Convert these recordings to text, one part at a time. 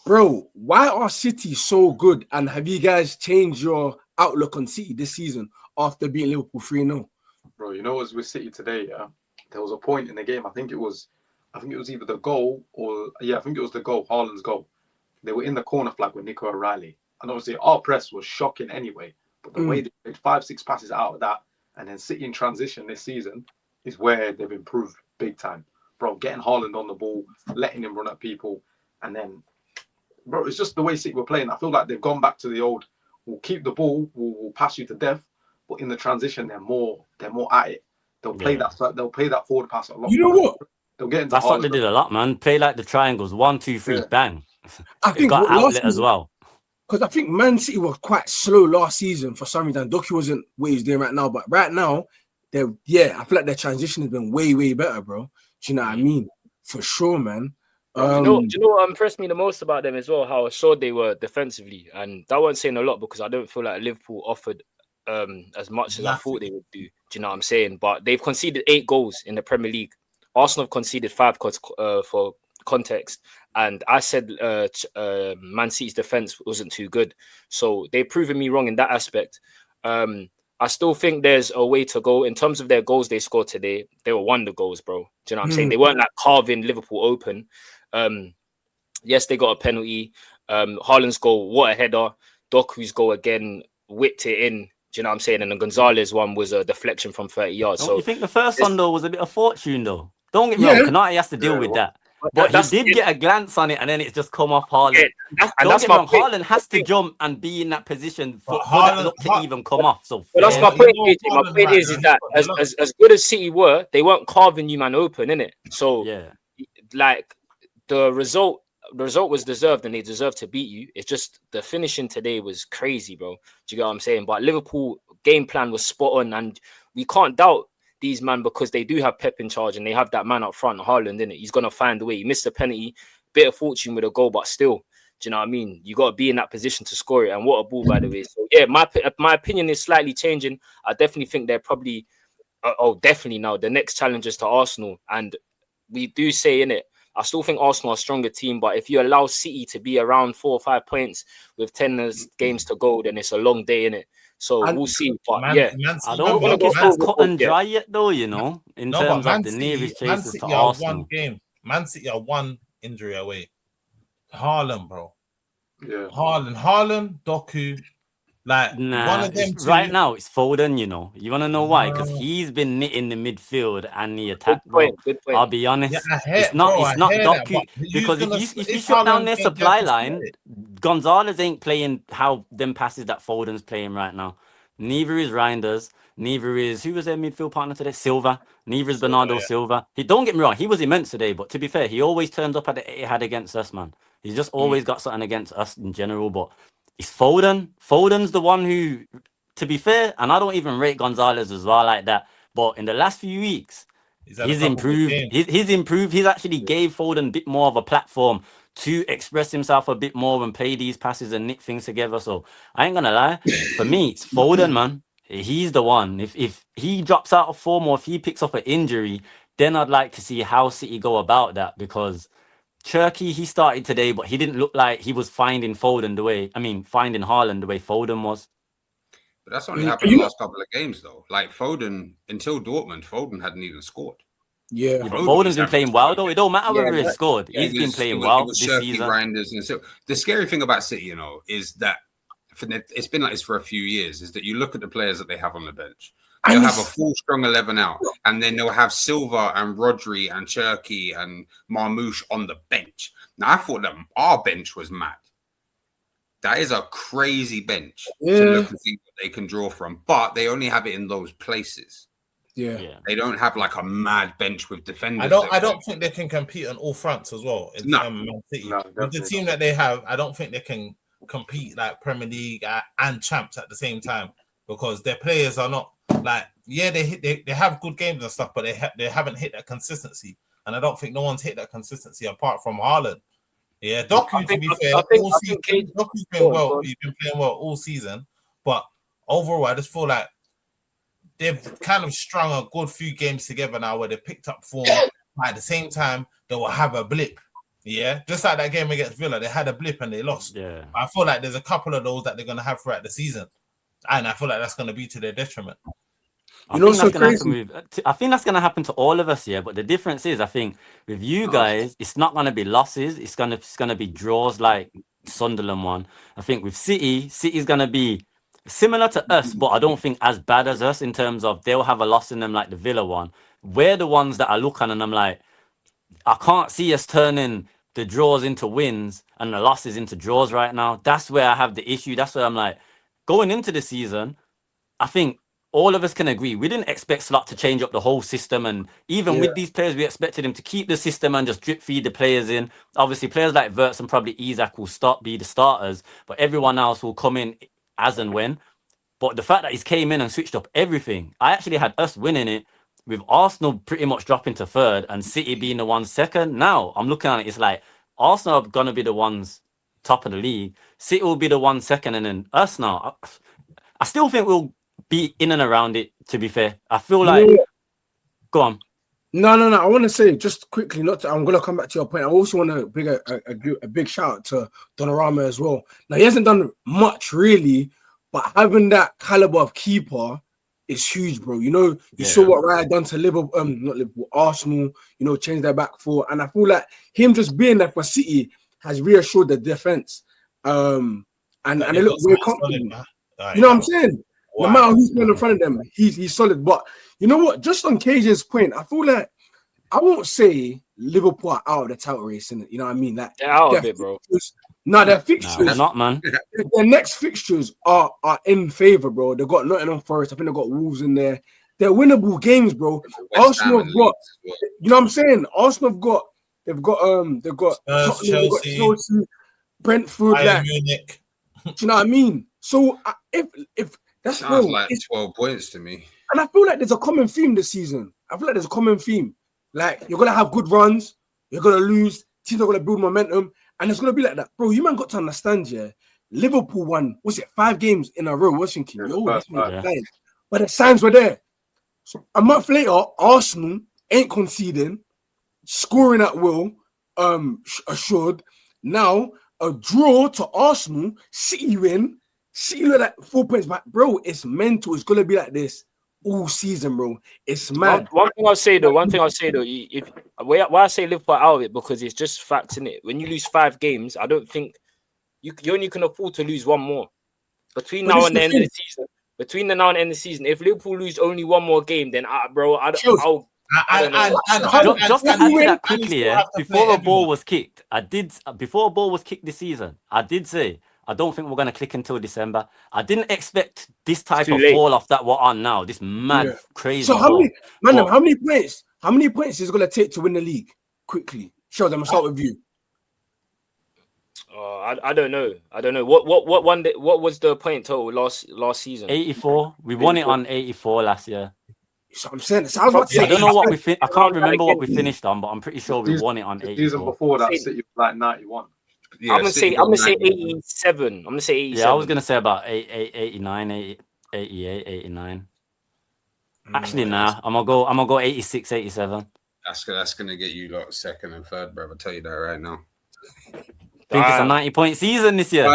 Bro, why are City so good? And have you guys changed your outlook on City this season after beating Liverpool 3-0? Bro, you know, as with City today, yeah, there was a point in the game. I think it was either the goal or I think it was the goal, Haaland's goal. They were in the corner flag with Nico O'Reilly, and obviously our press was shocking anyway. But the way they played 5-6 passes out of that, and then City in transition this season is where they've improved big time, bro. Getting Haaland on the ball, letting him run at people, and then, bro, it's just the way City were playing. I feel like they've gone back to the old. We'll keep the ball, we'll pass you to death, but in the transition they're more at it. Yeah. They'll play that forward pass a lot. You know what? They'll get into That's what they Haaland. did a lot, man. Play like the triangles, 1, 2, 3, Yeah. bang. I It think got last outlet as season, well. because I think Man City were quite slow last season for some reason. Doku wasn't what he's doing right now, but right now, I feel like their transition has been way, way better, bro. Do you know what I mean? For sure, man. Do you know what impressed me the most about them as well? How assured they were defensively, and that wasn't saying a lot because I don't feel like Liverpool offered as much as I thought they would do. Do you know what I'm saying? But they've conceded 8 goals in the Premier League. Arsenal have conceded 5 for context, and I said Man City's defense wasn't too good, so they've proven me wrong in that aspect. I still think there's a way to go in terms of their goals they scored today. They were wonder goals, bro. Do you know what I'm saying? They weren't like carving Liverpool open. Yes, they got a penalty. Haaland's goal, what a header. Doku's goal again, whipped it in. Do you know what I'm saying? And the Gonzalez one was a deflection from 30 yards. Don't you think the first one, though, was a bit of fortune, though? Don't get me wrong, Konate has to deal with that. But he did get a glance on it, and then it's just come off Haaland. Don't get me wrong, Haaland has to jump and be in that position for that look to even come off. So that's my point, AJ. My point is that as good as City were, they weren't carving you man open, innit? So, like, the result was deserved, and they deserved to beat you. It's just the finishing today was crazy, bro. Do you get what I'm saying? But Liverpool game plan was spot on, and we can't doubt these man because they do have Pep in charge and they have that man up front, Haaland, innit? He's gonna find a way. He missed a penalty, bit of fortune with a goal, but still, do you know what I mean? You got to be in that position to score it, and what a ball, by the way. So yeah, my opinion is slightly changing. I definitely think they're probably, definitely now the next challengers to Arsenal, and we do say in it. I still think Arsenal are a stronger team, but if you allow City to be around 4 or 5 points with 10 games to go, then it's a long day, innit? So we'll see. But I don't think it's as cut and dry yet, though, you know, in terms of the nearest chasers to Arsenal. Man City are 1 injury away. Haaland, bro. Yeah. Haaland, Doku. Like, one of them two. Right now, it's Foden, you know. You want to know why? Because he's been knitting the midfield and the attack, bro. Good point. I'll be honest. It's not Doku. Because if you shut down their supply line, Gonzalez ain't playing how them passes that Foden's playing right now. Neither is Reinders. Neither is, who was their midfield partner today? Silva. Neither is Bernardo Silva. Don't get me wrong, he was immense today, but to be fair, he always turns up at the Etihad against us, man. He's just always got something against us in general, but it's Foden. Foden's the one who, to be fair, and I don't even rate Gonzalez as well like that, but in the last few weeks, he's improved. He's improved. He's actually gave Foden a bit more of a platform to express himself a bit more and play these passes and knit things together. So I ain't gonna lie. For me, it's Foden, man. He's the one. If he drops out of form or if he picks up an injury, then I'd like to see how City go about that, because Cherky, he started today, but he didn't look like he was finding Haaland the way Foden was. But that's only happened the last couple of games, though. Like Foden, until Dortmund, Foden hadn't even scored. Yeah, but Foden's been playing well, though. It don't matter whether he scored. He's been playing well this season. And so the scary thing about City, you know, is that it's been like this for a few years, is that you look at the players that they have on the bench. They'll have a full strong 11 out, and then they'll have Silva and Rodri and Cherky and Marmoush on the bench. Now, I thought that our bench was mad. That is a crazy bench to look and see what they can draw from, but they only have it in those places. Yeah. They don't have like a mad bench with defenders. I don't think they can compete on all fronts as well. Man City. With the team that they have, I don't think they can compete like Premier League and champs at the same time, because their players are not like, they have good games and stuff, but they haven't hit that consistency, and I don't think no one's hit that consistency apart from Haaland. Yeah, Doku, to be fair, Doku's been well. He's been playing well all season, but overall, I just feel like they've kind of strung a good few games together now where they picked up form. But at the same time, they will have a blip. Yeah, just like that game against Villa, they had a blip and they lost. Yeah, I feel like there's a couple of those that they're gonna have throughout the season, and I feel like that's gonna be to their detriment. I think that's gonna happen with. I think that's gonna happen to all of us, yeah. But the difference is, I think with you guys, it's not gonna be losses. It's gonna be draws like Sunderland one. I think with City's gonna be similar to us, but I don't think as bad as us in terms of they'll have a loss in them like the Villa one. We're the ones that I look at and I'm like, I can't see us turning the draws into wins and the losses into draws right now. That's where I have the issue. That's where I'm like, going into the season, I think all of us can agree we didn't expect Slot to change up the whole system, and even with these players, we expected him to keep the system and just drip feed the players in. Obviously, players like Wirtz and probably Isak will be the starters, but everyone else will come in as and when. But the fact that he's came in and switched up everything, I actually had us winning it with Arsenal pretty much dropping to third and City being the ones second. Now I'm looking at it, it's like Arsenal are gonna be the ones top of the league, City will be the one second, and then us now. I still think we'll be in and around it, to be fair. I feel like go on. No. I want to say just quickly, I'm gonna come back to your point. I also want to big a big shout out to Donnarumma as well. Now he hasn't done much really, but having that caliber of keeper is huge, bro. You know, you saw what Raya done to Liverpool, not Liverpool, Arsenal. You know, changed their back four, and I feel like him just being there for City has reassured the defense. And they look very comfortable. You know what I'm saying? No matter who's playing in front of them, he's solid. But you know what? Just on KJ's point, I feel like I won't say Liverpool are out of the title race, innit? You know what I mean? Like they're out of it, bro. Their fixtures, they're not, man. Their next fixtures are in favor, bro. They've got Nottingham Forest. I think they've got Wolves in there. They're winnable games, bro. Arsenal have got, you know what I'm saying? Arsenal they've got Spurs, Chelsea, Brentford, like, Munich. Do you know what I mean? So if that's sounds like 12 points to me. And I feel like there's a common theme this season. I feel like there's a common theme. Like you're gonna have good runs, you're gonna lose, teams are gonna build momentum, and it's gonna be like that, bro. You man got to understand, yeah. Liverpool won, was it 5 games in a row? I was thinking, but the signs were there. So a month later, Arsenal ain't conceding, scoring at will, assured. Now a draw to Arsenal, City win. City look like 4 points back, bro. It's mental. It's gonna be like this all season, bro. It's mad. One thing I'll say though, if why I say Liverpool out of it, because it's just facts in it. When you lose 5 games, I don't think you only can afford to lose one more between now and the end of the season. Between the now and the end of the season, if Liverpool lose only one more game, then bro, I'll just to add to that quickly, before a ball was kicked, before a ball was kicked this season, I did say I don't think we're gonna click until December. I didn't expect this type of fall off that we're on now. This mad, crazy. So how many points? How many points is it gonna take to win the league? Quickly, show them. I'll start with you. I don't know. What was the point total last season? 84. We won it on 84 last year. So I'm saying, I don't know what we I can't remember what we finished on, but I'm pretty sure we won it on 84. Season before that, City was like 91. Yeah, I'm gonna say 87. I'm gonna say 87. Yeah, I was gonna say about 89, 88, 89. Actually, nah. I'm gonna go 86, 87. That's gonna get you lot second and third, bro. I'll tell you that right now. I think it's a 90-point season this year.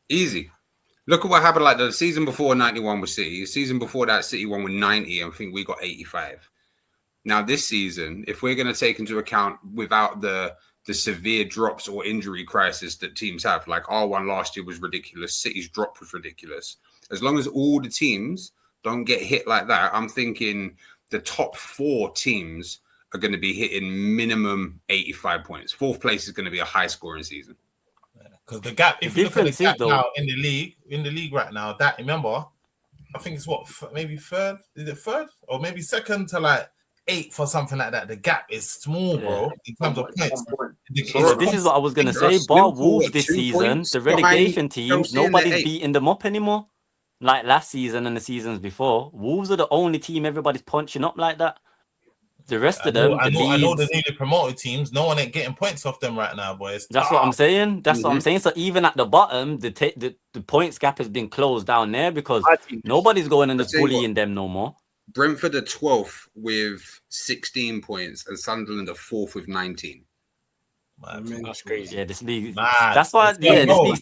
Easy. Look at what happened. Like the season before 91 with City. The season before that, City won with 90. I think we got 85. Now this season, if we're gonna take into account without the severe drops or injury crisis that teams have, like our one last year was ridiculous. City's drop was ridiculous. As long as all the teams don't get hit like that, I'm thinking the top 4 teams are going to be hitting minimum 85 points. 4th place is going to be a high scoring season. Because the gap, if you look at the gap now in the league right now, that remember, I think it's maybe third? Is it third? Or maybe second to like 8th or something like that. The gap is small, bro, in terms of points. This is what I was going to say. Bar Wolves this season, the relegation teams, nobody's beating them up anymore. Like last season and the seasons before. Wolves are the only team everybody's punching up like that. The rest of them, I know the newly promoted teams, no one ain't getting points off them right now, boys. That's what I'm saying. What I'm saying. So even at the bottom, the points gap has been closed down there because nobody's going and just bullying them no more. Brentford are 12th with 16 points and Sunderland are 4th with 19. That's crazy. Yeah, this league. Mad. That's why. Let's go. Yeah, this league's